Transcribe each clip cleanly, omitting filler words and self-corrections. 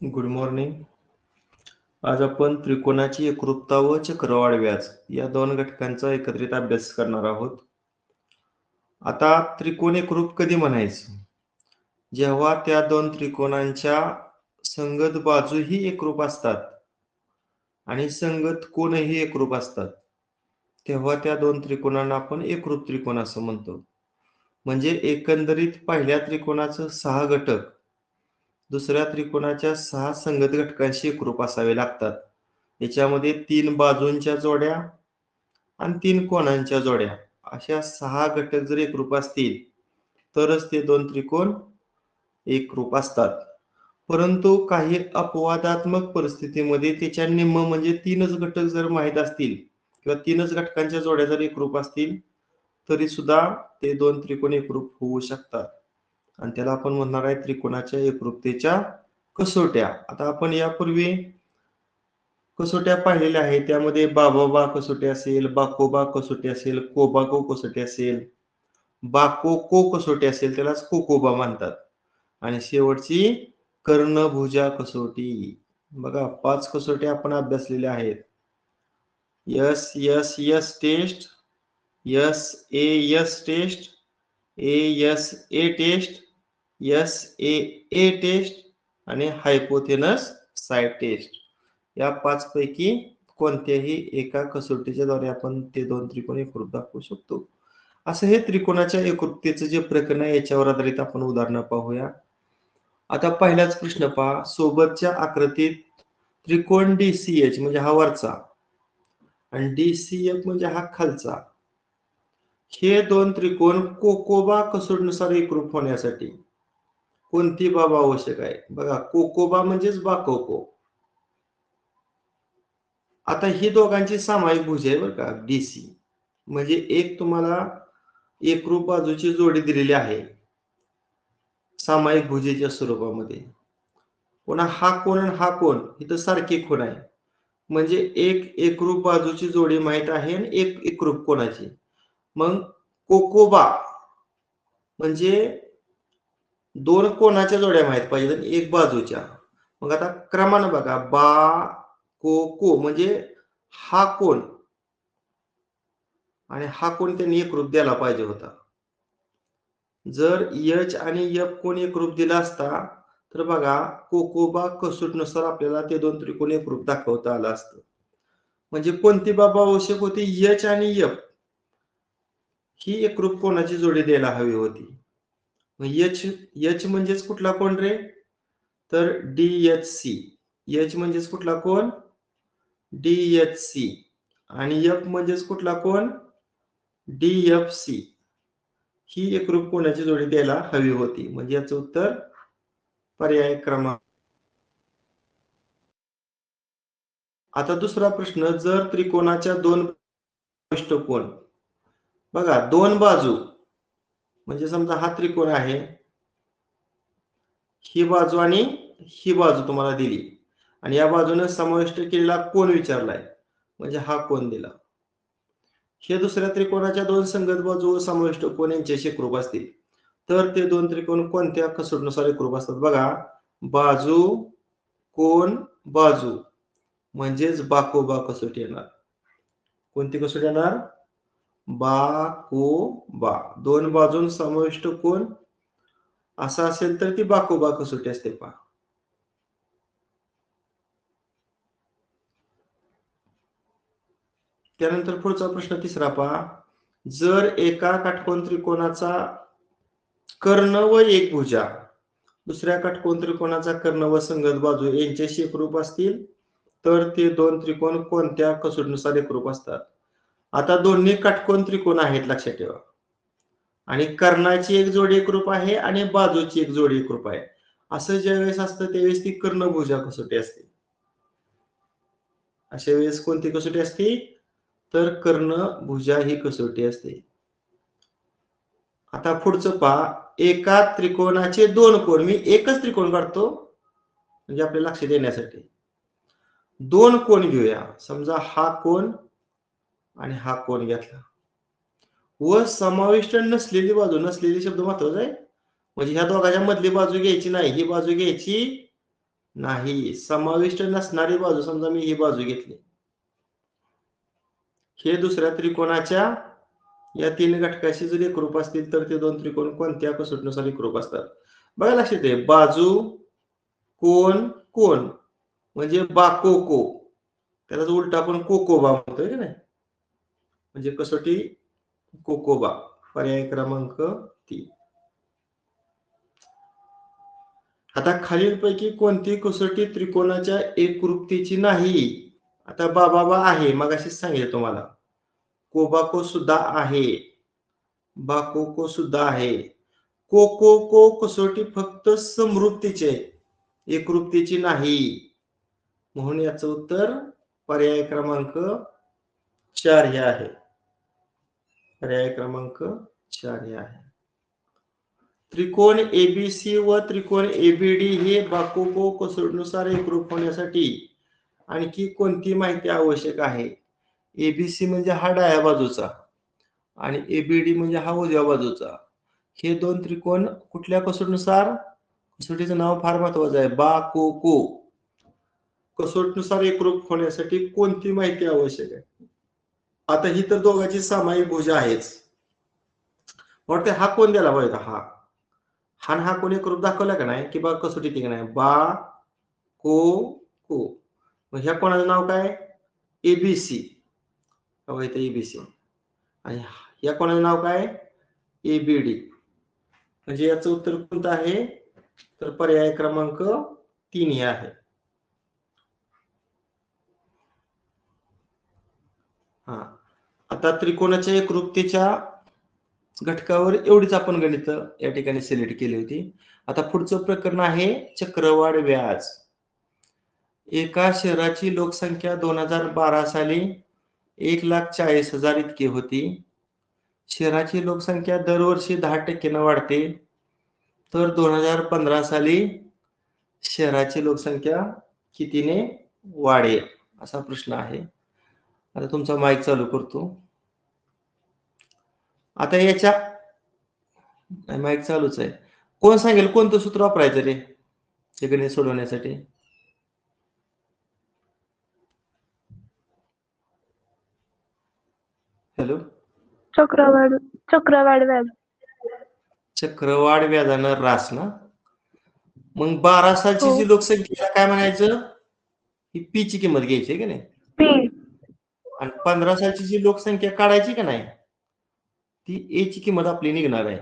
Good morning. आज आपण त्रिकोणाची एकरूपता व चक्रवाढ व्याज या दोन घटकांचा एकत्रित अभ्यास करणार आहोत. आता त्रिकोण एकरूप कधी म्हणायचं? जेव्हा त्या दोन त्रिकोणांच्या संगत बाजूही एकरूप असतात आणि संगत कोणही एकरूप असतात, तेव्हा त्या दोन त्रिकोणांना आपण एकरूप त्रिकोण असं म्हणतो. म्हणजे एकंदरीत पहिल्या त्रिकोणाचं 6 घटक दुसऱ्या त्रिकोणाच्या 6 संगत घटकांशी एकरूप असावे लागतात. याच्यामध्ये 3 बाजूंच्या जोड्या आणि 3 कोणांच्या जोड्या अशा 6 घटक जर एकरूप असतील तरच ते दोन त्रिकोण एकरूप असतात. परंतु काही अपवादात्मक परिस्थितीमध्ये त्याच्या निम्म म्हणजे 3च घटक जर माहीत असतील किंवा 3च घटकांच्या जोड्या जर एकरूप असतील तरी सुद्धा ते दोन त्रिकोण एकरूप होऊ शकतात. आणि त्याला आपण म्हणणार आहे त्रिकोणाच्या एकरूपतेच्या कसोट्या. आता आपण यापूर्वी कसोट्या पाहिलेल्या आहेत. त्यामध्ये बाबा कसोटी असेल, बाकोबा कसोटी असेल, कोबाको कसोटी असेल, बाकोको कसोटी असेल, त्यालाच कोकोबा म्हणतात. आणि शेवटची कर्णभुजा कसोटी. बघा 5 कसोट्या आपण अभ्यासलेल्या आहेत. S S S test, S S test, S A test, S A test आणि हायपोथेनस साइड टेस्ट. या 5 पैकी कोणत्याही एका कसोटीच्या द्वारे आपण ते दोन त्रिकोण एकरूप दाखवू शकतो. असं हे त्रिकोणाच्या एकरूपतेचं जे प्रकरण आहे याच्यावर आधारित आपण उदाहरणं पाहूया. आता पहिलाच प्रश्न पहा. सोबतच्या आकृतीत त्रिकोण DCH म्हणजे हा वरचा आणि DCF म्हणजे हा खालचा, हे दोन त्रिकोण कोकोबा कसोटीनुसार एकरूप होण्यासाठी कोणती बाब आवश्यक आहे? बघा कोकोबा म्हणजेच बाकोको. आता ही दोघांची सामायिक भुज आहे बरं का DC. म्हणजे एक तुम्हाला एकरूप बाजूची जोडी दिलेली आहे सामायिक भुजेच्या स्वरूपामध्ये. पुन्हा हा कोण आणि हा कोण इथं सारखी कोण आहे. म्हणजे एक एकरूप बाजूची जोडी माहित आहे आणि एक एकरूप कोणाची. मग कोकोबा म्हणजे दोन कोणाच्या जोड्या माहित पाहिजेत आणि एक बाजूच्या. मग आता क्रमानं बघा बा को म्हणजे हा कोण आणि हा कोण त्यांनी एकरूप द्यायला पाहिजे होता. जर H आणि F कोण एकरूप दिला असता तर बघा कोकोबा कसोटीनुसार आपल्याला ते दोन त्रिकोण एकरूप दाखवता आलं असतं. म्हणजे कोणती बाब आवश्यक होती? H आणि F ही एकरूप कोणाची जोडी द्यायला हवी होती. H म्हणजेच कुठला कोण रे? तर DHC. H म्हणजेच कुठला कोण? DHC. आणि F म्हणजेच कुठला कोण? DFC. ही एकरूप कोणाची जोडी द्यायला हवी होती. म्हणजे याचं उत्तर पर्याय क्रमांक. आता दुसरा प्रश्न, जर त्रिकोणाच्या दोन कोण बघा दोन बाजू म्हणजे समजा हा त्रिकोण आहे, ही बाजू आणि ही बाजू तुम्हाला दिली आणि या बाजूने समाविष्ट केलेला कोण विचारलाय म्हणजे हा कोण दिला. हे दुसऱ्या त्रिकोणाच्या दोन संगत बाजू व समाविष्ट कोण यांच्याशी एकरूप असतील तर ते दोन त्रिकोण कोणत्या कसोटीनुसार एकरूप असतात? बघा बाजू कोण बाजू म्हणजेच बाकोबा कसोटी येणार. कोणती कसोटी येणार? बाकोबा. दोन बाजून समाविष्ट कोण असा असेल तर ती बाकोबा कसोटी असते पहा. त्यानंतर पुढचा प्रश्न तिसरा पहा. जर एका काटकोन त्रिकोणाचा कर्ण व एक भुजा दुसऱ्या काटकोन त्रिकोणाचा कर्ण व संगत बाजू यांच्याशी एकरूप असतील तर ते दोन त्रिकोण कोणत्या कसोटीनुसार एकरूप असतात? आता दोन्ही काटकोन त्रिकोण आहेत लक्षात ठेवा आणि कर्णाची एक जोडी एकरूप आहे आणि बाजूची एक जोडी एकरूप आहे. असं ज्यावेळेस असतं त्यावेळेस ती कर्णभुजा कसोटी असते. अशा वेळेस कोणती कसोटी असते? तर कर्णभुजा ही कसोटी असते. आता पुढचं पहा. एका त्रिकोणाचे दोन कोण, मी एकच त्रिकोण काढतो म्हणजे आपल्याला लक्ष देण्यासाठी. दोन कोण घेऊया. समजा हा कोण आणि हा कोण घेतला व समाविष्ट नसलेली बाजू, नसलेली शब्द महत्वाचा आहे. म्हणजे ह्या दोघांच्या मधली बाजू घ्यायची नाही, ही बाजू घ्यायची नाही. समाविष्ट नसणारी बाजू, समजा मी ही बाजू घेतली, हे दुसऱ्या त्रिकोणाच्या या 3 घटकाशी जर एकरूप असतील तर ते 2 त्रिकोण कोणत्या कसोटीनुसार एकरूप असतात? बघा लक्षात आहे, बाजू, कोन, कोन म्हणजे बाकोको. त्याचाच उलटा आपण कोकोबा म्हणतोय की नाही? म्हणजे कसोटी कोकोबा. पर्याय क्रमांक 3. आता खालीलपैकी कोणती कसोटी त्रिकोणाच्या एकरूपतेची नाही? आता बाबा आहे, मगाशीच सांगितलं तुम्हाला. कोबाको सुद्धा आहे. बाकोको सुद्धा आहे. कोकोको कसोटी फक्त समरूपतेची आहे, एकरूपतेची नाही. म्हणून याचं उत्तर पर्याय क्रमांक 4 हे आहे. पर्याय क्रमांक 4 हे आहे. त्रिकोण एबीसी व त्रिकोण एबीडी हे बाकोको कसोटीनुसार एकरूप होण्यासाठी आणखी कोणती माहिती आवश्यक आहे? एबीसी म्हणजे हा डाव्या बाजूचा आणि एबीडी म्हणजे हा उजव्या बाजूचा. हे 2 त्रिकोण कुठल्या कसोटीनुसार? कसोटीचं नाव फार महत्वाचं आहे, बाकोको. कसोटीनुसार एकरूप होण्यासाठी कोणती माहिती आवश्यक आहे? आता ही तर दोघांची सामायिक भुजा आहेच. वाटते हा कोण द्यायला पाहिजे? हा हा हा कोणी एकरूप दाखवला का नाही, की बा कसोटी ती का नाही, बा को को. मग ह्या कोणाचं नाव काय? एबीसी. इथे एबीसी. आणि या कोणाचं नाव काय? एबीडी. म्हणजे याचं उत्तर कोणतं आहे? तर पर्याय क्रमांक 3 हे आहे. हा, आता त्रिकोणाच्या एकरूपतेच्या घटकावर एवढीच आपण गणित या ठिकाणी सिलेक्ट केली होती. आता पुढचं प्रकरण आहे चक्रवाढ व्याज. एका शहराची लोकसंख्या 2012 साली 1,40,000 इतकी होती. शहराची लोकसंख्या दरवर्षी 10% वाढते. तर 2015 साली शहराची लोकसंख्या कितीने वाढेल? असा प्रश्न आहे. आता तुमचा माईक चालू करतो. आता याच्या माईक चालूच आहे. कोण सांगेल कोणतं सूत्र वापरायचं रे हे गणित सोडवण्यासाठी? हॅलो, चक्रवाढ व्याज. चक्रवाढ व्याजानं रास ना. मग 12 सालची हो. जी लोकसंख्या काय म्हणायचं? ही पी ची किंमत घ्यायची आहे की नाही? पी. आणि 15 सालची जी लोकसंख्या काढायची का नाही, ती ए ची किंमत आपली निघणार आहे.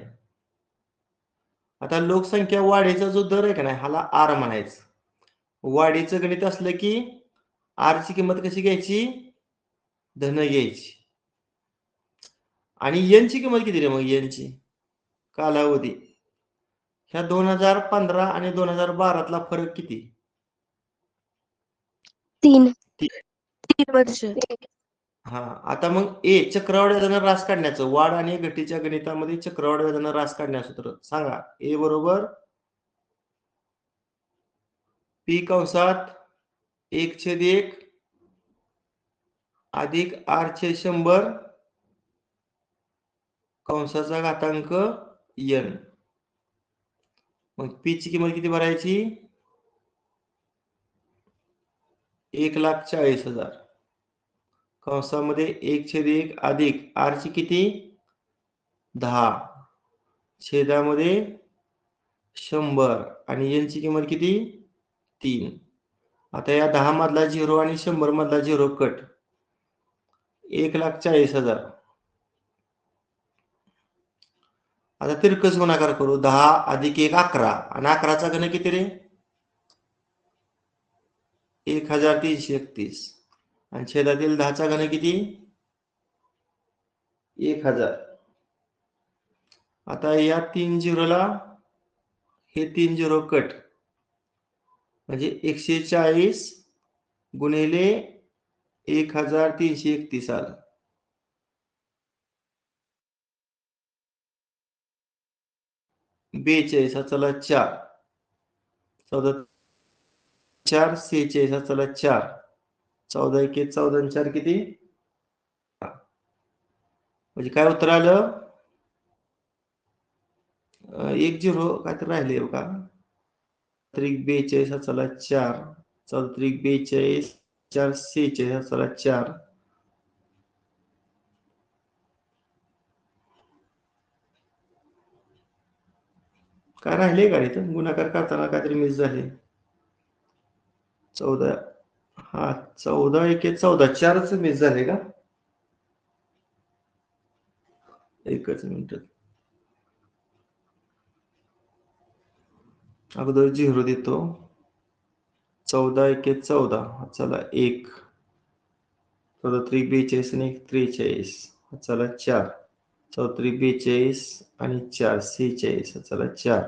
आता लोकसंख्या वाढीचा जो दर आहे का नाही, ह्याला आर म्हणायचं. वाढीचं गणित असलं की आर ची किंमत कशी घ्यायची? धन घ्यायची. आणि एन ची किंमत किती रे मग? एन ची कालावधी. ह्या 2015 आणि 2012 फरक किती? 3 वर्ष. हा, आता मग ए चक्रवाढ व्याजानं रास काढण्याचं, वाढ आणि घटीच्या गणितामध्ये चक्रवाढ व्याजानं रास काढण्याचं सूत्र सांगा. ए बरोबर पी कंसात 1/1 अधिक आर छेद 100 कंसाचा घातांक एन. मग पी ची किंमत किती भरायची? 1,40,000 कंसामध्ये 1/1 अधिक आर ची किती? 10 छेदामध्ये 100 आणि एन ची किंमत किती? 3. आता या 10 मधला 0 आणि 100 मधला 0 कट. 1,40,000. आता तिरकस गुणाकार करू. 10 अधिक 1 11 आणि 11चा घन किती रे? 1,331 आणि छेदातील 10चा घन किती? 1,000. आता या 3 झिरोला हे 3 झिरो कट, म्हणजे 140 गुणिले 1,331 आलं. बेचाळीस चला 4 14 4 46 चला 4 14 1 14 4 किती? म्हणजे काय उत्तर आलं? 1 0 काय तर राहिले का? त्रिक 42 चला 4, 14 त्रिक 42, 4 46 चला 4. काय राहिले का इथं गुणाकार करताना काहीतरी मिस झाले. 14 हा 14 1 14 4च मिस झाले का? एकच मिनिट. अगोदर 0 देतो. 14 1 14 चला 1, 14 त्रिक 42 आणि 1 43 चला 4, 14 त्रिक 42 आणि 4 46 चला 4,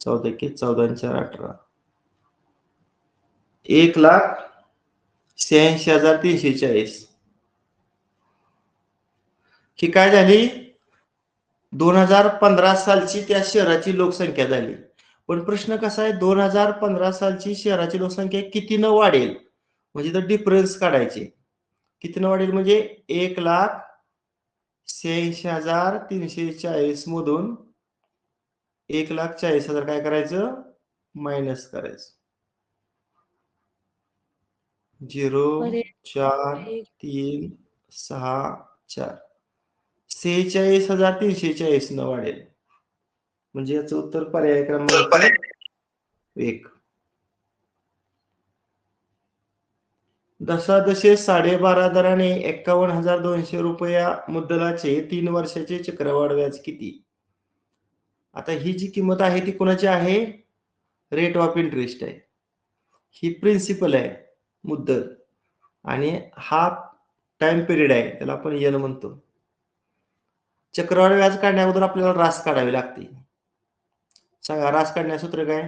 14 1 14 आणि 4 18. 1,86,340. ही काय झाली 2015 सालची त्या शहराची लोकसंख्या झाली. पण प्रश्न कसा आहे 2015 सालची शहराची लोकसंख्या कितीनं वाढेल म्हणजे तर डिफरन्स काढायचे. कितीनं वाढेल म्हणजे 1,86,340 मधून 1,40,000 काय करायचं मायनस करायचं. 0 4 3 6 4 46,340 न वाढेल. म्हणजे याचं उत्तर पर्याय क्रमांक 1. दशादशे 12.5 दराने 51,200 रुपया मुद्दलाचे 3 वर्षाचे चक्रवाढ व्याज किती? आता ही जी किंमत आहे ती कोणाची आहे रेट ऑफ इंटरेस्ट आहे. ही प्रिन्सिपल आहे मुद्दल आणि हा टाइम पिरियड आहे त्याला आपण एन म्हणतो. चक्रवाढ व्याज काढण्या अगोदर आपल्याला रास काढावी लागते. सांगा रास काढण्याचं सूत्र काय?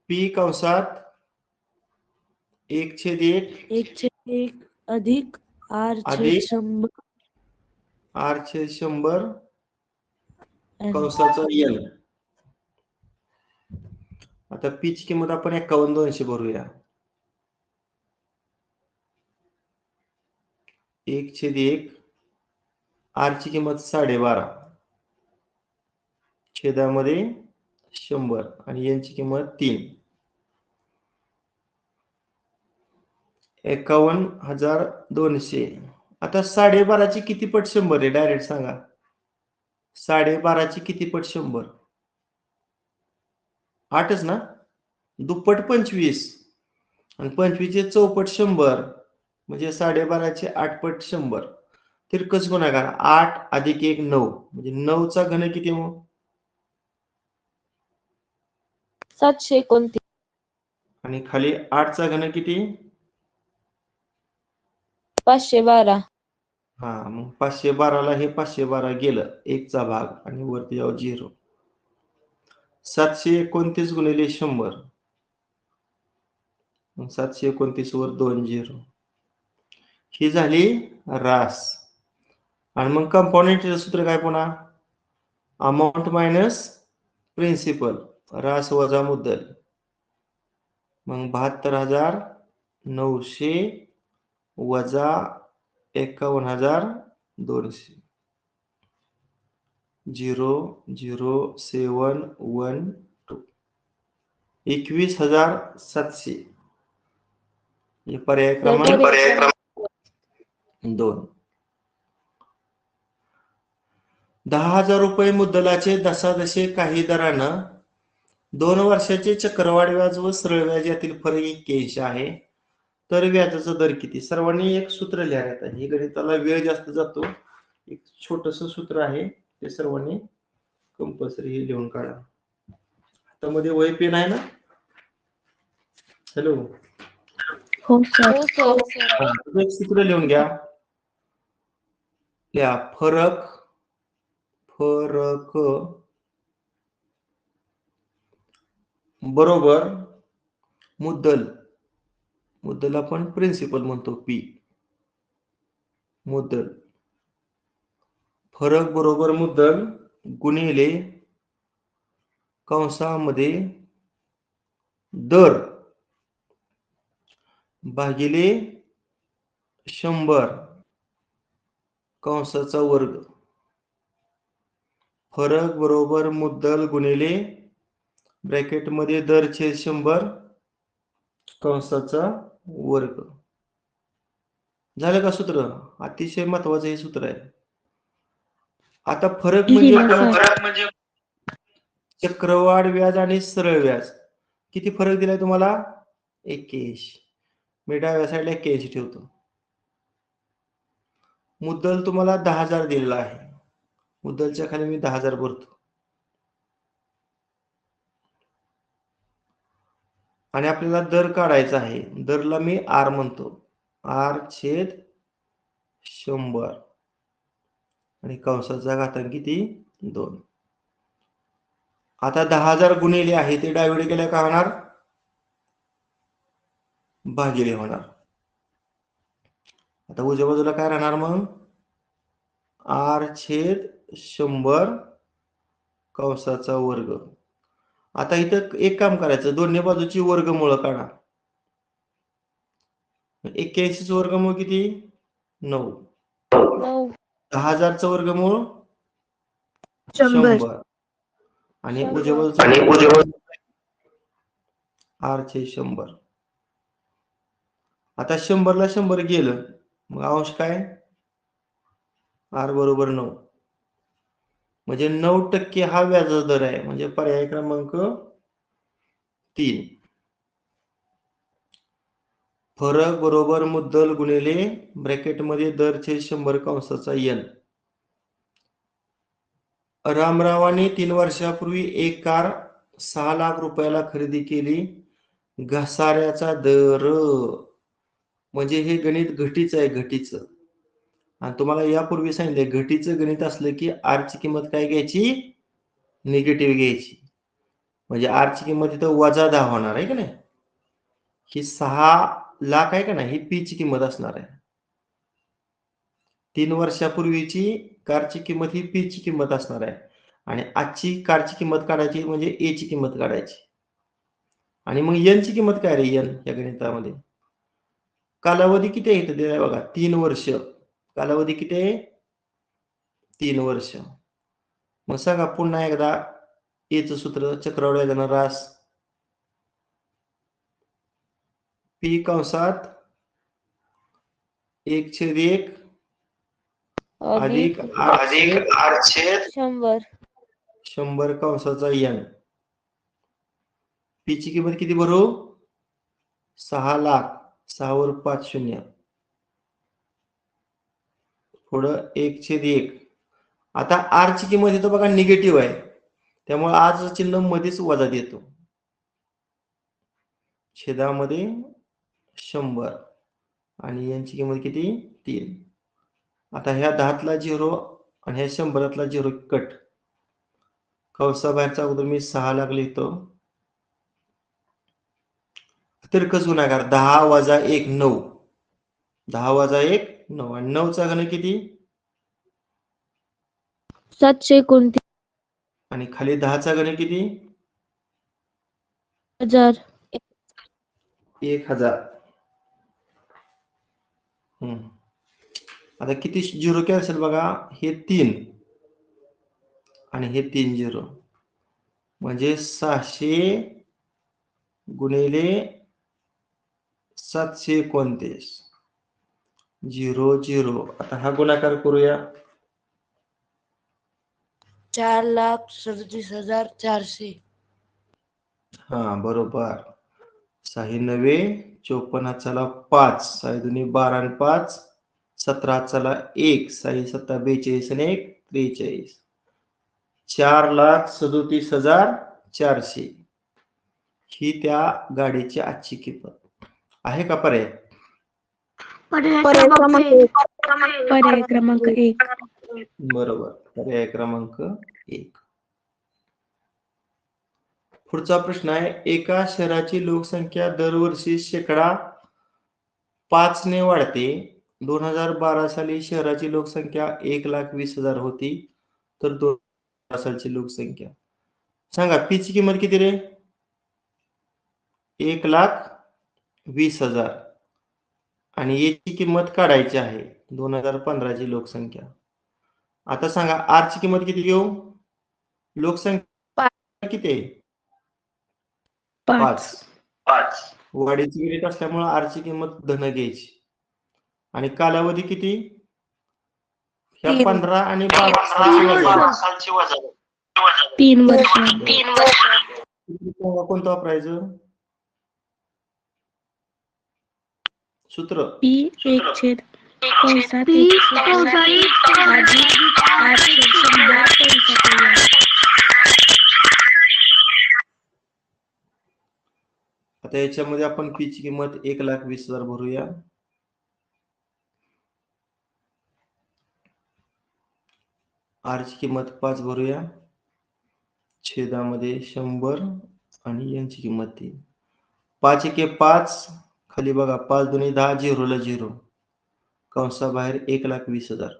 पी कंसात 1/1 अधिक R अधिक 100 R/100 कंसाचा एन. आता पी ची किंमत आपण 51,200 भरूया. 1/1 R ची किंमत 12.5 छेदामध्ये 100 आणि एन ची किंमत 3. 51,200. आता 12.5 ची किती पट 100 आहे डायरेक्ट सांगा. 12.5 ची किती पट 100? 8च ना. दुप्पट 25 आणि 25 चे चौपट 100 म्हणजे 12.5 चे 8 पट 100. तिरकस गुणाकार 8 अधिक 1 9 म्हणजे 9 चा घन किती मग 729 आणि खाली 8 चा घन किती 512. हा मग 512 ला हे 512 गेलं 1 चा भाग आणि वरती जाऊ 0. 729 गुणिले 100 मग 729 वर 2 0. ही झाली रास. आणि मग कंपोनेंटचं सूत्र काय पुन्हा अमाऊंट मायनस प्रिन्सिपल रास वजा मुद्दल. मग 72,900 वजा 51,200 0,0712 21,700 हे पर्याय क्रमांक 2. 10,000 रुपये मुद्दलाचे दशादशे काही दरानं 2 वर्षाचे चक्रवाढ व्याज व सरळ व्याज यातील फरक 81 आहे. तर व्याजाचा दर किती? सर्वांनी एक सूत्र लिहायचं आहे. हे गणिताला वेळ जास्त जातो. एक छोटस सूत्र आहे ते सर्वांनी कंपल्सरी लिहून काढा. हातामध्ये वही पेन आहे ना? हॅलो हो सर. एक सूत्र लिहून घ्या. लिहा फरक बरोबर मुद्दल आपण प्रिन्सिपल म्हणतो पी. मुद्दल फरक बरोबर मुद्दल गुणिले कंसामध्ये दर भागिले 100 कंसाचा वर्ग फरक बरोबर मुद्दल गुणिले ब्रॅकेटमध्ये दर छेद 100 कंसाचा वर्ग. झालं का सूत्र? अतिशय महत्वाचं हे सूत्र आहे. आता फरक म्हणजे काय? चक्रवाढ व्याज आणि सरळ व्याज. किती फरक दिलाय तुम्हाला? 81. मी डाव्या साईडला 81 ठेवतो. मुद्दल तुम्हाला 10,000 दिलेला आहे. मुद्दलच्या खाली मी 10,000 भरतो. आणि आपल्याला दर काढायचा आहे. दरला मी आर म्हणतो. आर छेद 100 आणि कंसाचा घातांक किती? 2. आता 10,000 गुणिले आहे ते डावीकडे गेल्या काय होणार? भागिले होणार. आता उजव्या बाजूला काय राहणार मग? आर छेद 100 कंसाचा वर्ग. आता इथं एक काम करायचं, दोन्ही बाजूची वर्गमूळ काढा. 81 चं वर्गमूळ किती? 9. 10,000 चं वर्गमूळ 100 आणि उजव्या बाजूचं आर छेद 100. आता 100 ला 100 गेलं, मग अंश काय? आर बरोबर 9. म्हणजे 9% हा व्याजाचा दर आहे. म्हणजे पर्याय क्रमांक 3. फरक बरोबर मुद्दल गुणिले ब्रॅकेटमध्ये दर छेद 100 कंसाचा n. रामरावाने 3 वर्षापूर्वी एक कार 6 लाख रुपयाला खरेदी केली. घसाऱ्याचा दर म्हणजे हे गणित घटीचं आहे, घटीचं. आणि तुम्हाला यापूर्वी सांगितले घटीचं गणित असलं की आर ची किंमत काय घ्यायची? निगेटिव्ह घ्यायची. म्हणजे आर ची किंमत इथं -10 होणार आहे की नाही? ही 6 लाख आहे का नाही, ही पी ची किंमत असणार आहे. 3 वर्षापूर्वीची कारची किंमत ही पी ची किंमत असणार आहे. आणि आजची कारची किंमत काढायची म्हणजे ए ची किंमत काढायची. आणि मग एन ची किंमत काय रे? एन या गणितामध्ये कालावधी किती आहे इथं दिलाय बघा, 3 वर्ष. कालावधी किती आहे? 3 वर्ष. मग सांगा पुन्हा एकदा एचं सूत्र, चक्रवाढ व्याजानं रास. पी कंसात 1/1 अधिक आर छेद 100 कंसाचा n. पी ची किंमत किती भरू? 6 लाख. 6 वर 5 शून्य. पुढं 1/1. आता आर ची किंमत इथं बघा निगेटिव्ह आहे. त्यामुळे आज चिन्ह मध्येच वजा देतो. छेदामध्ये 100 आणि यांची किंमत किती? 3. आता ह्या 10तला 0 आणि ह्या 100तला 0 कट. कंसाबाहेरचा अगोदर मी 6 लाख लिहितो. तिरकस गुणाकार 10 वजा 1 9. 10 वजा 1 9 आणि 9 चा घन किती? 729. आणि खाली 10 चा घन किती? 1000. 1000. आता किती झिरो कॅन्सल बघा, हे 3 आणि हे 3 झिरो म्हणजे 600 गुणिले 729 0 0. आता हा गुणाकार करूया. 4,37,400. हा बरोबर. 6 9 54 चला 5 6 2 12 आणि 5 17 चला 1 6 7 42 आणि 1 43. 4,37,400 ही त्या गाडीची आजची किंमत आहे का? पर्याय क्रमांक 1. बरोबर. पर्याय क्रमांक 1. पुढचा प्रश्न आहे, एका शहराची लोकसंख्या दरवर्षी 5% ने वाढते. 2012 साली शहराची लोकसंख्या 1,20,000 होती. तर 2012 सालची लोकसंख्या सांगा. पी ची किंमत किती रे? 1,20,000 आणि याची किंमत काढायची आहे 2015 ची लोकसंख्या. आता सांगा आर ची किंमत किती घेऊ? लोकसंख्या किती आहे? 5. 5. वाढीची युनिट असल्यामुळे आर ची किंमत धन घ्यायची. आणि कालावधी किती? ह्या 3. 15 आणि 12 सालची वजा. 3 वर्ष. कोणतं वापरायचं सूत्र? P 1/100 अधिक 8/100 आता याच्यामध्ये आपण पी ची किंमत 1,20,000 भरूया. आर ची किंमत 5 भरूया. छेदामध्ये 100 आणि यांची किंमत 3. 5 एके 5, खाली बघा 5 दुनी 10, 0 ला 0, कंसाबाहेर 1,20,000.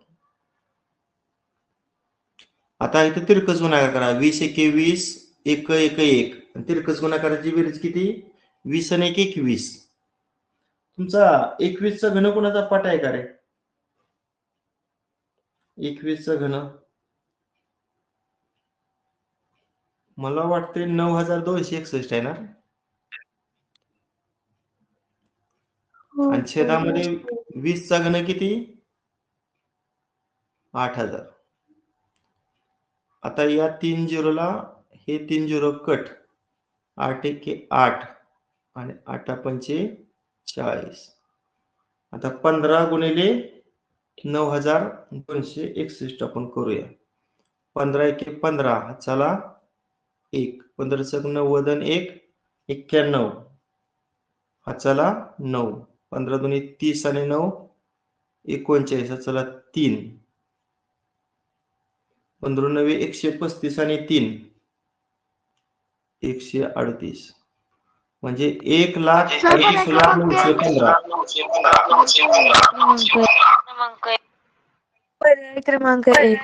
आता इथे तिरकस गुणाकार करा. 20 एके 20, 1 1 1, आणि तिरकस गुणाकाराची बेरीज किती? 20 आणि 1 21. तुमचा 21 चा घन कोणाचा पाठ आहे का रे? 21 चा घन मला वाटते 9,261 आहे ना. आणि छेदामध्ये 20 चा घन किती? 8,000. आता या 3 झिरोला हे 3 झिरो कट. 8 एके 8 आणि 8 पंचे 40. आता 15 गुणिले 9,261 आपण करूया. 15 एके 15, चला 1, 15 × 90 आणि 1 91, हा चला 9, 15 दुनी 30 आणि 9 39, चला 3, 15 9 135 आणि 3 138, म्हणजे 1,38,915. पर्याय क्रमांक 1.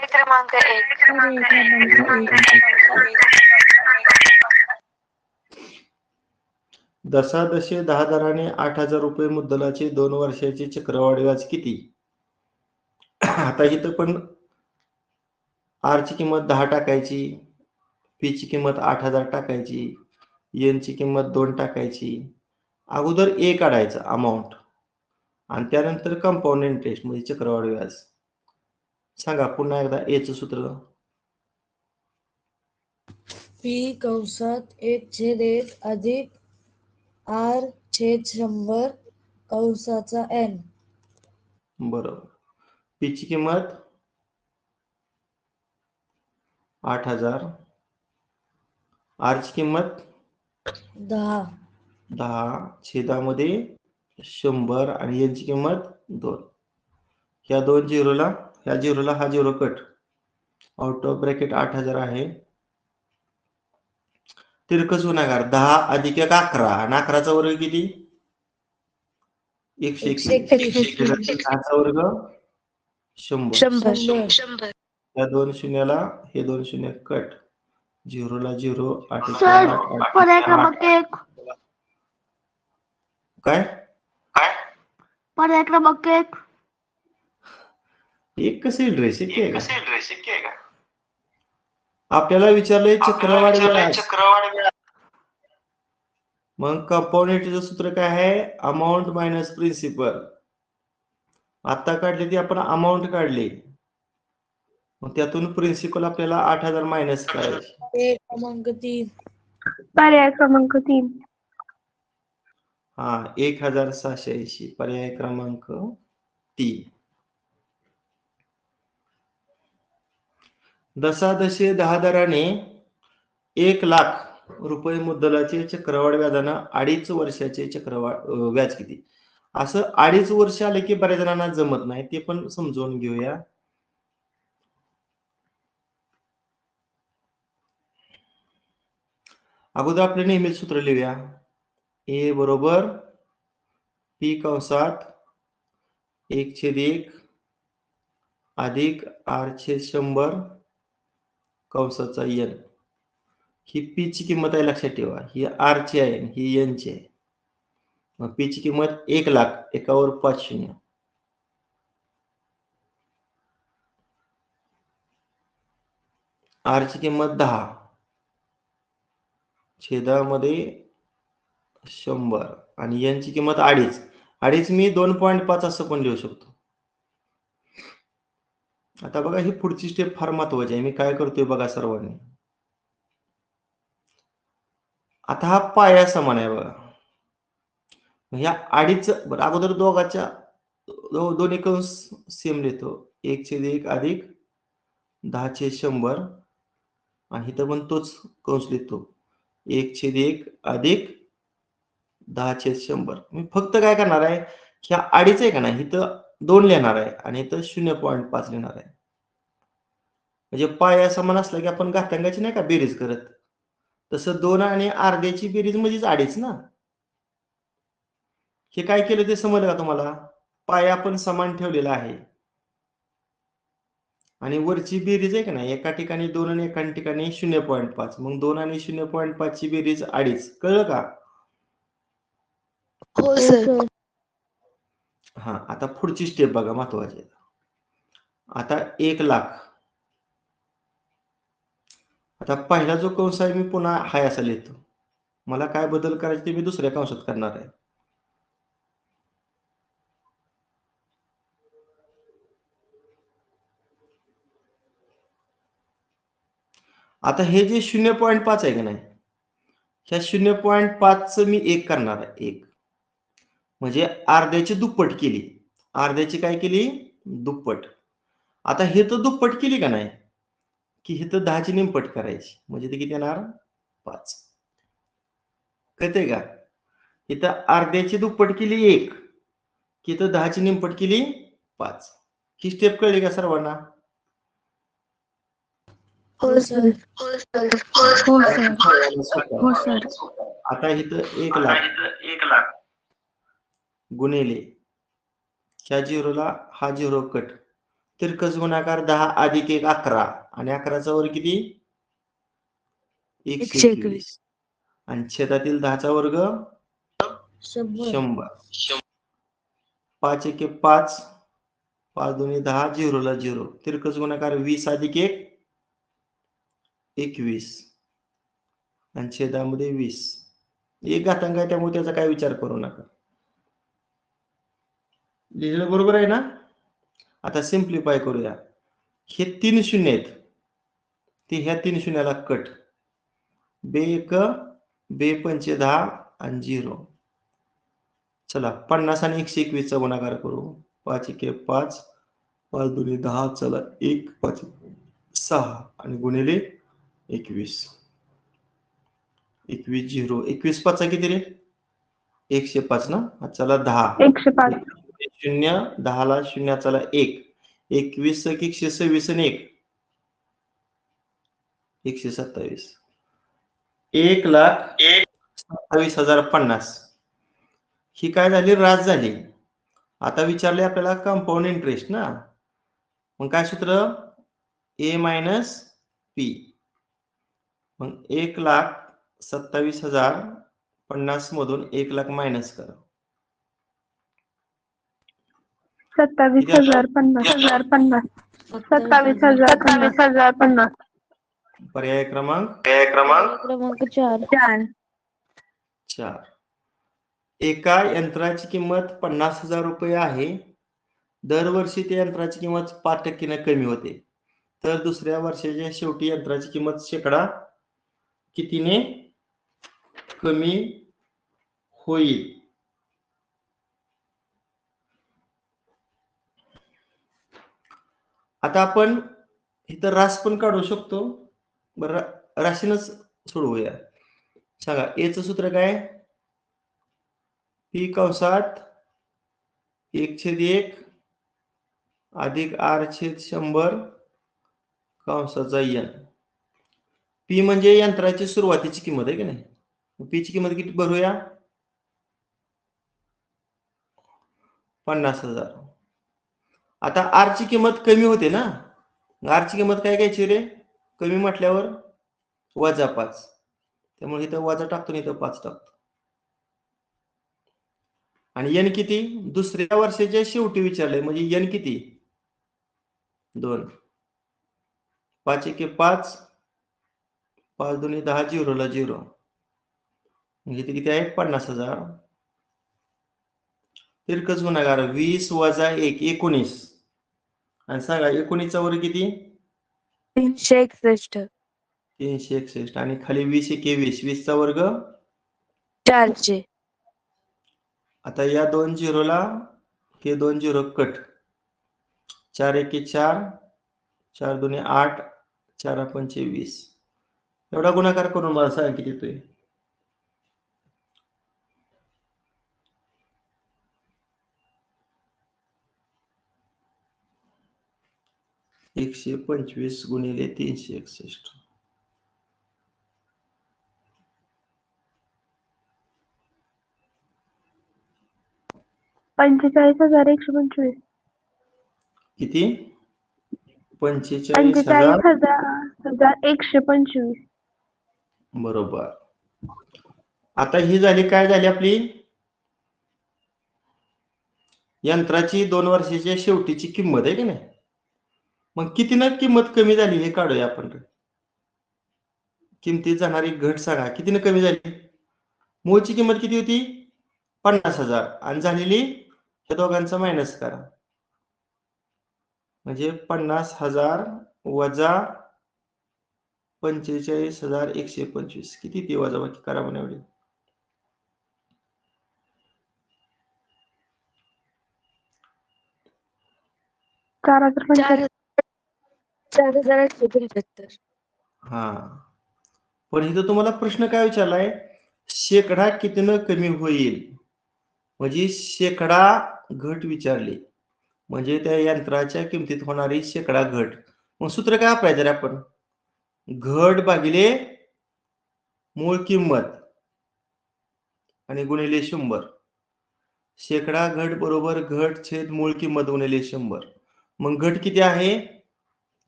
दशादशे 10 दराने 8,000 रुपये मुद्दलाचे 2 वर्षाचे चक्रवाढ व्याज किती? आता इथं पण आर ची किंमत 10 टाकायची, पी ची किंमत 8,000 टाकायची, एन ची किंमत 2 टाकायची. अगोदर ए काढायचा अमाऊंट आणि त्यानंतर कंपाऊंड इंटरेस्ट म्हणजे चक्रवाढ व्याज. सांगा पुन्हा एकदा ए चं सूत्र. P कंसात 1/1 अधिक R/100 कंसाचा n. बरोबर. पी ची किंमत 8,000, आर ची किंमत 10 छेदामध्ये 100 आणि यांची किंमत 2. ह्या 2 झिरोला ह्या झिरोला हा zero cut. Out of bracket 8,000 आहे. तिरकस गुणाकार 10 अधिक 1 11, आणि 11चा वर्ग किती? 121. 10चा वर्ग 100. या 2 शून्याला हे 2 शून्य कट. 0ला 0, 8 पर्याय क्रमांक 1. काय? पर्याय क्रमांक 1. एक कसे येईल रे? शक्य आहे का? आपल्याला विचारलंय चक्रवाढ व्याज. मग कंपाऊंड इंटरेस्टचं सूत्र काय आहे? Amount minus principal. आता काढले ती आपण अमाऊंट काढली, मग त्यातून प्रिन्सिपल आपल्याला 8,000 मायनस करायचे. पर्याय क्रमांक 3. हा 1,680 पर्याय क्रमांक 3. दशादशे 10 दराने 1,00,000 रुपये मुद्दलाचे चक्रवाढ व्याजानं 2.5 वर्षाचे चक्रवाढ व्याज किती? असं 2.5 वर्ष आले की बऱ्याच जणांना जमत नाही, ते पण समजून घेऊया. अगोदर आपले नेहमी सूत्र लिहूया. ए बरोबर पी कंसात 1/1 अधिक R/100 कंसाचा n. ही पी ची किंमत आहे, लक्षात ठेवा. ही आर ची आहे, ही एन ची आहे. मग पी ची किंमत 1,00,000, एकावर 5 शून्य. आर ची किंमत 10 छेदामध्ये 100 आणि एन ची किंमत 2.5 मी 2.5 असं पण लिहू शकतो. आता बघा ही पुढची स्टेप फार महत्वाची आहे. मी काय करतोय बघा सर्वांनी. आता हा पाया समान आहे बघा. ह्या 2.5 बरं अगोदर दोघाच्या दोन्ही कंस सेम लिहितो. 1/1 अधिक 10/100 आणि इथं पण तोच कंस लिहितो. 1/1 अधिक 10/100. मी फक्त काय करणार आहे, ह्या 2.5 आहे का नाही इथं 2 लिहिणार आहे आणि इथं 0.5 लिहिणार आहे. म्हणजे पाया समान असला की आपण घातांकाची नाही का बेरीज करत, तसं 2 आणि अर्ध्याची बेरीज म्हणजेच 2.5 ना. हे काय केलं ते समजलं का तुम्हाला? पाया आपण समान ठेवलेला आहे आणि वरची बेरीज आहे का नाही, एका ठिकाणी 2 आणि एका ठिकाणी 0.5. मग 2 आणि 0.5 ची बेरीज 2.5. कळलं का? हो सर. हा, आता पुढची स्टेप बघा महत्वाची. आता 1,00,000. आता पहिला जो कंस आहे मी पुन्हा हाय असा लिहितो. मला काय बदल करायचे ते मी दुसऱ्या कंसात करणार आहे. आता हे जे 0.5 आहे का नाही, ह्या 0.5 मी 1 करणार आहे. 1 म्हणजे अर्ध्याची दुप्पट केली. अर्ध्याची काय केली? दुप्पट. आता हे तर दुप्पट केली का नाही, की हे तर 10ची निमपट करायची. म्हणजे ते किती येणार? 5. कळतंय का? इथं अर्ध्याची दुप्पट केली 1, की इथं 10ची निमपट केली 5. ही स्टेप कळली का सर्वांना? हो सर. हो सर. आता इथं 1,00,000 गुणिले ह्या झिरोला हा झिरो कट. तिरकस गुणाकार 10 अधिक 1 11 आणि 11चा वर्ग किती? 121 आणि छेदातील 10चा वर्ग 100. 5 1 5 5 2 10 झिरोला 0. तिरकस गुणाकार 20 अधिक 1 21 आणि छेदामध्ये 20. एक घातांक आहे त्यामुळे त्याचा काय विचार करू नका. लिहिलेलं बरोबर आहे ना? आता सिम्प्लिफाय करूया. हे 3 शून्य आहेत, ते ह्या 3 शून्याला कट. 2 1 2 5 10 आणि 0. चला 50 आणि 121 चा गुणाकार करू. 5 1 5 5 2 10. चला 1 5 6 आणि गुणिले 21. 21 0. 21 5 किती रे? 105 ना. चला 10. 105. 0 10 ला 0 चला 1. 21 126 आणि 1 127. 1,27,050. ही काय झाली? रास झाली. आता विचारले आपल्याला कंपाऊंड इंटरेस्ट ना. मग काय सूत्र? ए मायनस पी. मग 1,27,050 मधून 1,00,000 मायनस करा. 27,050. 27,050. पर्याय क्रमांक 4. 4. एका यंत्राची किंमत 50,000 रुपये आहे. दरवर्षी त्या यंत्राची किंमत 5% कमी होते. तर दुसऱ्या वर्षाच्या शेवटी यंत्राची किंमत शेकडा कितीने कमी होईल? आता आपण इथं रास पण काढू शकतो. बरं राशीनच सोडवूया. सांगा एचं सूत्र काय? पी कंसात 1/1 अधिक r/100 कंसाचा n. पी म्हणजे यंत्राची सुरुवातीची किंमत आहे की नाही. पी ची किंमत किती भरूया? 50,000. आता आर ची किंमत कमी होते ना. आर ची किंमत काय घ्यायची रे? कमी म्हटल्यावर -5. त्यामुळे इथं वजा टाकतो आणि इथं 5 टाकतो. आणि एन किती? दुसऱ्या वर्षाच्या शेवटी विचारलंय म्हणजे एन किती? 2. 5 1 5 5 दुनी 10, 0ला 0. म्हणजे ते किती आहे? 50,000. तिरकस गुणाकार 20 वजा 1 19. आणि सांगा 19 चा वर्ग किती? 361. 361. आणि खाली 20 1 20. 20 चा वर्ग 400. आता या 2 झिरोला हे 2 झिरो कट. 4 1 4, 4 दुनी 8, 4 पंचे 20. एवढा गुणाकार करून मला सांगा किती येतोय? 125 गुणिले 361. 45,125. किती? 45,000. 45,125. बरोबर. आता ही झाली काय झाली आपली? यंत्राची 2 वर्षाच्या शेवटीची किंमत आहे की नाही? मग किती ना किंमत कमी झाली हे काढूया आपण. किमतीत जाणारी घट सांगा कितीने कमी झाली? मूळची किंमत किती होती? 50,000. आणि झालेली या दोघांचा मायनस करा. म्हणजे 50,000 वजा 45,125. किती ती वजाबाकी करा म्हणा एवढी? 4,875. हा. पण इथं तुम्हाला प्रश्न काय विचारलाय? शेकडा कितीनं कमी होईल? म्हणजे शेकडा घट विचारली. म्हणजे त्या यंत्राच्या किमतीत होणारी शेकडा घट. मग सूत्र काय वापरायचं रे आपण? घट भागिले मूळ किंमत आणि गुणिले 100. शेकडा घट बरोबर घट छेद मूळ किंमत गुणिले 100. मग घट किती आहे?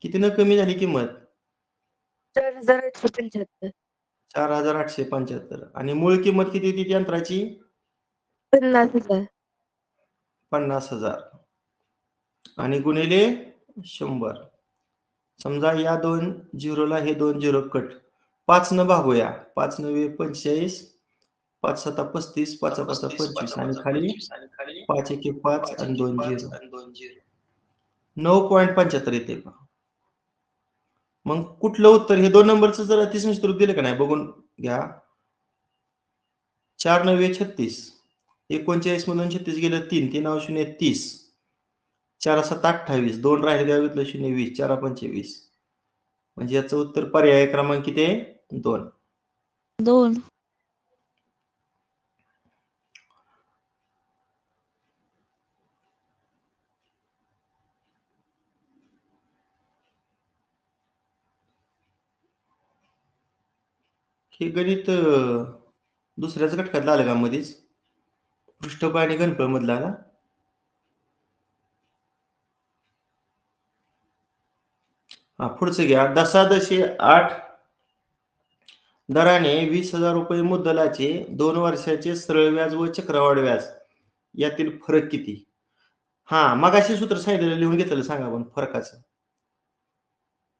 कितीनं कमी झाली किंमत? 4,875. 4,875. आणि मूळ किंमत किती होती यंत्राची? 50,000. 50,000. आणि गुणिले 100. समजा या 2 झिरोला हे 2 झिरो कट. 5 न भागूया. 5 9 45, 5 7 35, 5 5 25. आणि खाली 5 1 5 आणि 2 झिरो. 9.75 येते का? मग कुठलं उत्तर? हे 2 नंबरचं जर अतिसंस्कृत रूप दिलं का नाही बघून घ्या. 4 9 36. 39 मधून 36 गेलं 3 3 9 0 30. 4 7 28. 2 राहिले द्यावीतलं 0 20. 4 5 20. म्हणजे याचं उत्तर पर्याय क्रमांक किती आहे? 2. 2. हे गणित दुसऱ्याच घटकातलं आलं का मध्येच? पृष्ठफळ आणि घनफळ मधलं आला? हा, पुढचं घ्या. 10.8 दराने 20,000 रुपये मुद्दलाचे 2 वर्षाचे सरळ व्याज व चक्रवाढ व्याज यातील फरक किती? हा, मगाशी सूत्र सांगितलेलं लिहून घेतलेलं सांगा पण फरकाचं.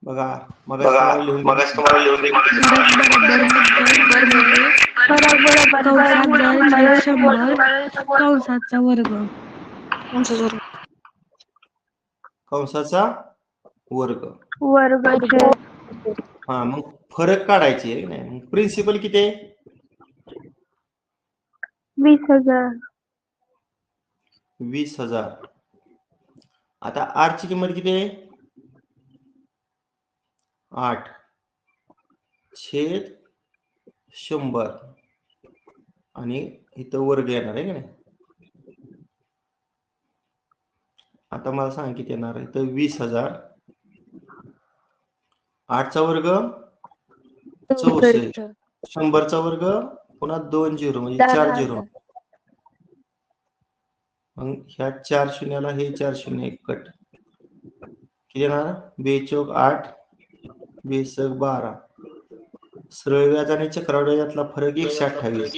बघा मगाशी तुम्हाला लिहून कंसाचा वर्ग. कंसाचा वर्ग. वर्गाचे. हा, मग फरक काढायची आहे नाही. मग प्रिन्सिपल किती आहे? 20,000. 20,000. आता R ची किंमत किती आहे? 8 छेद 100. आणि इथं वर्ग येणार आहे की नाही? आता मला सांग किती येणार आहे? तर 20,000. 8 चा वर्ग 64. 100 चा वर्ग पुन्हा 2 झिरो म्हणजे 4 झिरो. मग ह्या 4 शून्याला हे 4 शून्य कट. किती येणार? 2 चौक 8, 2 सक 12. सरळ व्याज आणि चक्रवाढ व्याजातला फरक 128.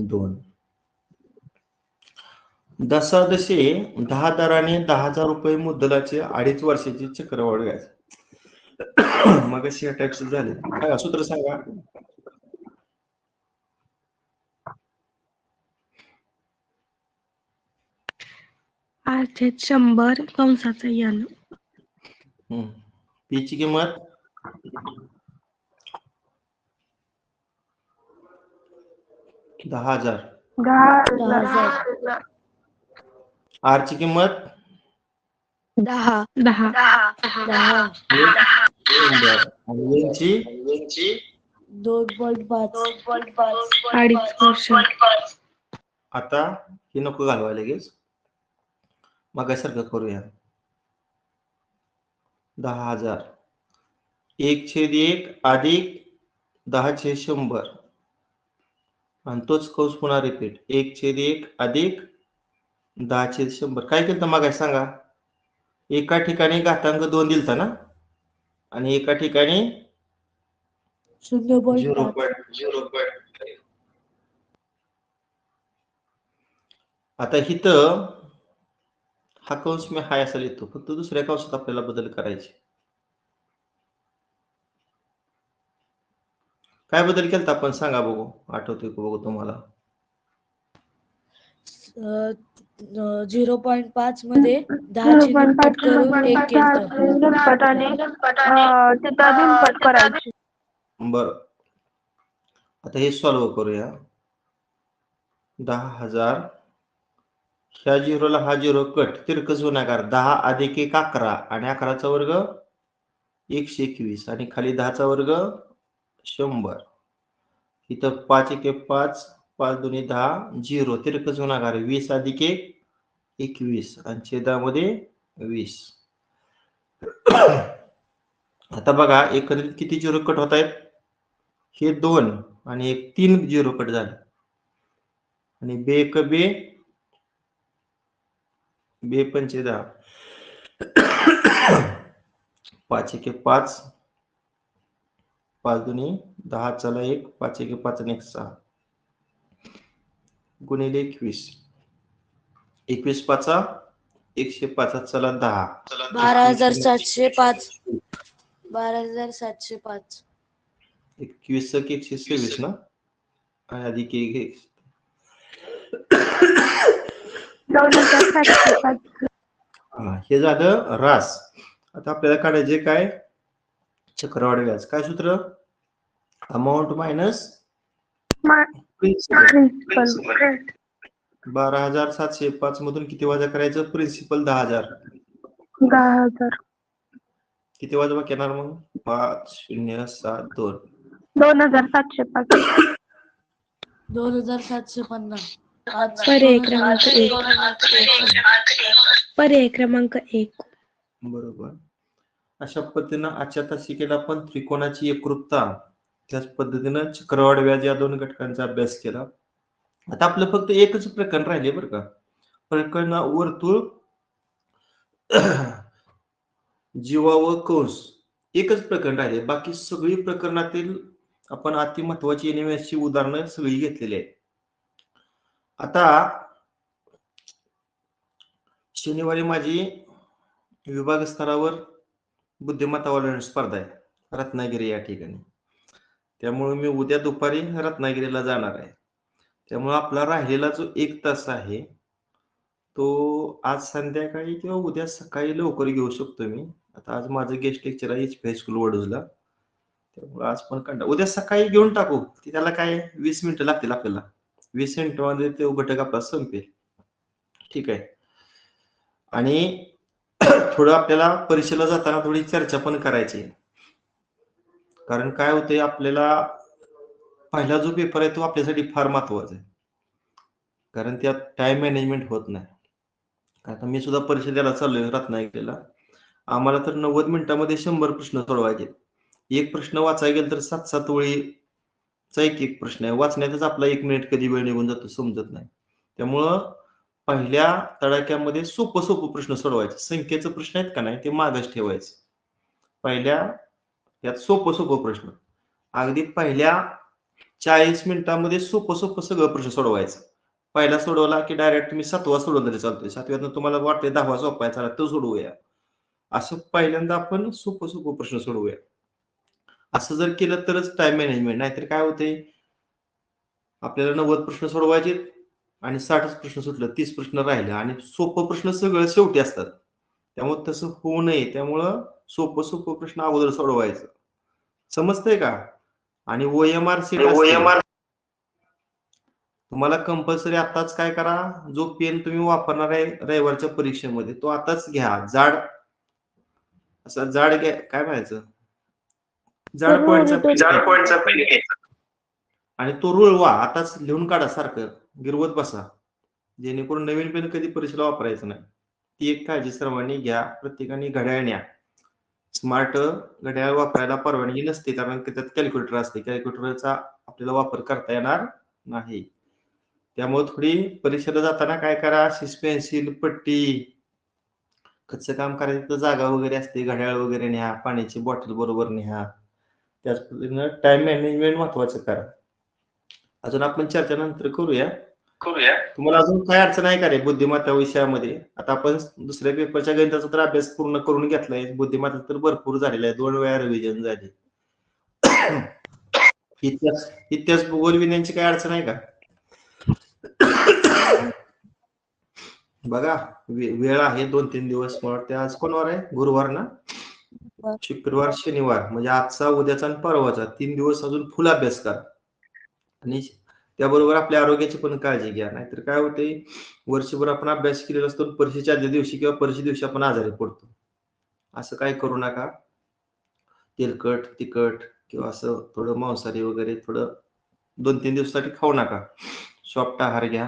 2. दशादशे 10 दराने 10,000 रुपये मुद्दलाचे 2.5 वर्षाची चक्रवाढ व्याज. मग अशी टाइप्स झाले. काय सूत्र सांगा. आठशे 100 कंसाचा n. पी ची किंमत 10,000. 10,000. आर ची किंमत 10. आणि एन ची 2.5. 2.5 वर्ष. आता ही नको घालवा लगेच. मागासारखं करूया. 10,000 1/1 अधिक 10/100 आणि तोच कौस पुन्हा रिपीट 1/1 अधिक 10/100. काय केलं तर मागाय सांगा. एका ठिकाणी घातांक 2 दिलता ना आणि एका ठिकाणी 0.05. आता इथं हा कंस मी हाय असा लिहितो. फक्त दुसऱ्या कंसात आपल्याला बदल करायचे. काय बदल केलता आपण सांगा बघू. आठवतोय का बघू तुम्हाला. 0.5 मध्ये 10 ची दुप्पट करून 1 केलं. दुप्पट आणि तिथं दुप्पट करायची. बर आता हे सॉल्व्ह करूया. 10,000 ह्या झिरोला हा झिरो कट तिरकस गुणाकार 10 अधिक 1 11 आणि 11चा वर्ग 121 आणि खाली 10चा वर्ग 100. इथं 5 1 5 5 2 10 0 तिरकस गुणाकार 20 अधिक 1 21 आणि छेदामध्ये 20. आता बघा एकत्रित किती झिरो कट होत आहेत. हे 2 आणि 3 झिरो कट झाले आणि बे एक बे बे पंचे 10 5 1 5 5 2 10 चला 1 5 1 5 आणि 1 6 गुणिले 21 21 5 105 चला 10 12,705. 12,705. 21 126 ना आणि अधिक 1 2,705. हे झालं रास. आता आपल्याला काढायचे काय चक्रवाढ व्याज. काय सूत्र. Amount minus principal. 12,705 मधून किती वजा करायचं. प्रिन्सिपल 10,000. 10,000. किती वजा बाकी येणार मग 5,072. 2,705. 2,750. पर्याय क्रमांक 1. पर्याय क्रमांक 1. बरोबर. अशा पद्धतीनं आजच्या तासिकेला आपण त्रिकोणाची एकरूपता त्याच पद्धतीनं चक्रवाढ व्याज या 2 घटकांचा अभ्यास केला. आता आपलं फक्त एकच प्रकरण राहिले बरं का. प्रकरण वर्तुळ जीवा व कंस एकच प्रकरण राहिले. बाकी सगळी प्रकरणातील आपण अति महत्वाची एनएमएसची उदाहरणं सगळी घेतलेली आहेत. आता शनिवारी माझी विभाग स्तरावर बुद्धिमत्ता वॉल्युम स्पर्धा आहे रत्नागिरी या ठिकाणी. त्यामुळे मी उद्या दुपारी रत्नागिरीला जाणार आहे. त्यामुळे आपला राहिलेला जो 1 तास आहे तो आज संध्याकाळी किंवा उद्या सकाळी लवकर घेऊ शकतो मी. आता आज माझं गेस्ट लेक्चर आहे HP स्कूल वडूजला. त्यामुळे आज पण कंटा उद्या सकाळी घेऊन टाकू. त्याला काय 20 मिनिटं लागतील आपल्याला. 20 मिनिटांमध्ये तो घटक आपला संपेल. ठीक आहे. आणि थोडं आपल्याला परीक्षेला जाताना थोडी चर्चा पण करायची. कारण काय होतंय आपल्याला पहिला जो पेपर आहे तो आपल्यासाठी फार महत्वाचा आहे. कारण त्यात टाइम मॅनेजमेंट होत नाही. आता मी सुद्धा परीक्षा द्यायला चाललोय रत्नागिरीला. आम्हाला तर 90 मिनिटांमध्ये 100 प्रश्न सोडवायचे. एक प्रश्न वाचायला गेलं तर 7-7 ओळीचा एक प्रश्न आहे. वाचण्यातच आपला 1 मिनिट कधी वेळ निघून जातो समजत नाही. त्यामुळं पहिल्या तडाख्यामध्ये सोपं प्रश्न सोडवायचे. संख्येचे प्रश्न आहेत का नाही ते मागच ठेवायचे. पहिल्या यात सोपं प्रश्न. अगदी पहिल्या 40 मिनिटांमध्ये सोपं सगळं प्रश्न सोडवायचं. पहिला सोडवला की डायरेक्ट तुम्ही 7वा सोडवला तरी चालतोय. 7व्यातनं तुम्हाला वाटतंय 10वा सोपा आहे, चला तो सोडवूया. असं पहिल्यांदा आपण सोपं प्रश्न सोडवूया. असं जर केलं तरच टाइम मॅनेजमेंट. नाहीतर काय होतंय, आपल्याला 90 प्रश्न सोडवायचे आणि 60च प्रश्न सुटलं, 30 प्रश्न राहिलं आणि सोपं प्रश्न सगळं शेवटी असतात. त्यामुळे तसं होऊ नये. त्यामुळं सोपं प्रश्न अगोदर सोडवायचं. समजतंय का? आणि OMR सीट असते. तुम्हाला कंपल्सरी आताच काय करा, जो पेन तुम्ही वापरणार आहे रविवारच्या परीक्षेमध्ये तो आताच घ्या. जाड घ्या, काय म्हणायचं, जाड पॉईंटचा पेन घ्यायचा आणि तो रुळवा आताच लिहून काढा, सारखं गिरवत बसा, जेणेकरून नवीन पेन कधी परीक्षेला वापरायचं नाही. ती एक काळजी सर्वांनी घ्या. प्रत्येकाने घड्याळ न्या. स्मार्ट घड्याळ वापरायला परवानगी नसते, कारण की त्यात कॅल्क्युलेटर असते. कॅल्क्युलेटरचा आपल्याला वापर करता येणार नाही. त्यामुळे थोडी परीक्षेला जाताना काय करा, अशी पेन्सिल, पट्टी, कच्चं काम करायचं तर जागा वगैरे असते, घड्याळ वगैरे न्या, पाण्याची बॉटल बरोबर न्या. त्याच पद्धतीनं टाइम मॅनेजमेंट महत्वाचं करा. अजून आपण चर्चा नंतर करूया. तुम्हाला अजून काय अडचण आहे का रे बुद्धिमत्ता विषयामध्ये? आता आपण दुसऱ्या पेपरच्या गणिताचा तर अभ्यास पूर्ण करून घेतलाय, बुद्धिमत्ता तर भरपूर झालेला आहे, 2 वेळा रिव्हिजन झाली. इतिहास भूगोल विज्ञानची काय अडचण आहे का? बघा, वेळ आहे 2-3 दिवस. मला वाटते आज कोणवार आहे? गुरुवार ना? शुक्रवार, शनिवार, म्हणजे आजचा, उद्याचा आणि परवाचा 3 दिवस अजून फुल अभ्यास करा. आणि त्याबरोबर आपल्या आरोग्याची पण काळजी घ्या. नाहीतर काय होते, वर्षभर आपण अभ्यास केलेला असतो, परीक्षेच्या आदल्या दिवशी किंवा परीक्षे दिवशी आपण आजारी पडतो. असं काय करू नका. तेलकट, तिखट किंवा असं थोडं मांसाहारी वगैरे थोडं 2-3 दिवसासाठी खाऊ नका. सॉफ्ट आहार घ्या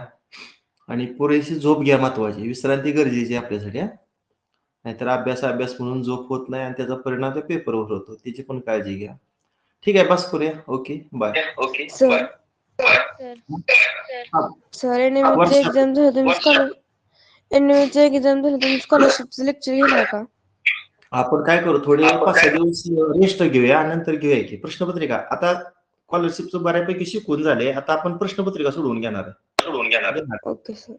आणि पुरेशी झोप घ्या. महत्वाची विश्रांती गरजेची आहे आपल्यासाठी. नाहीतर अभ्यास म्हणून झोप होत नाही आणि त्याचा परिणाम त्या पेपरवर होतो. त्याची पण काळजी घ्या. ठीक आहे, बस करूया. Okay, bye. सर सर एनएमचे एक्झाम झालं, तुम्ही स्कॉलरशिपचं लेक्चर घेणार का? आपण काय करू, थोडे 5-6 दिवस रेस्ट घेऊया, नंतर घेऊया की प्रश्नपत्रिका. आता स्कॉलरशिपचं बऱ्यापैकी शिकून झाले, आता आपण प्रश्नपत्रिका सोडवून घेणार आहे. Okay sir.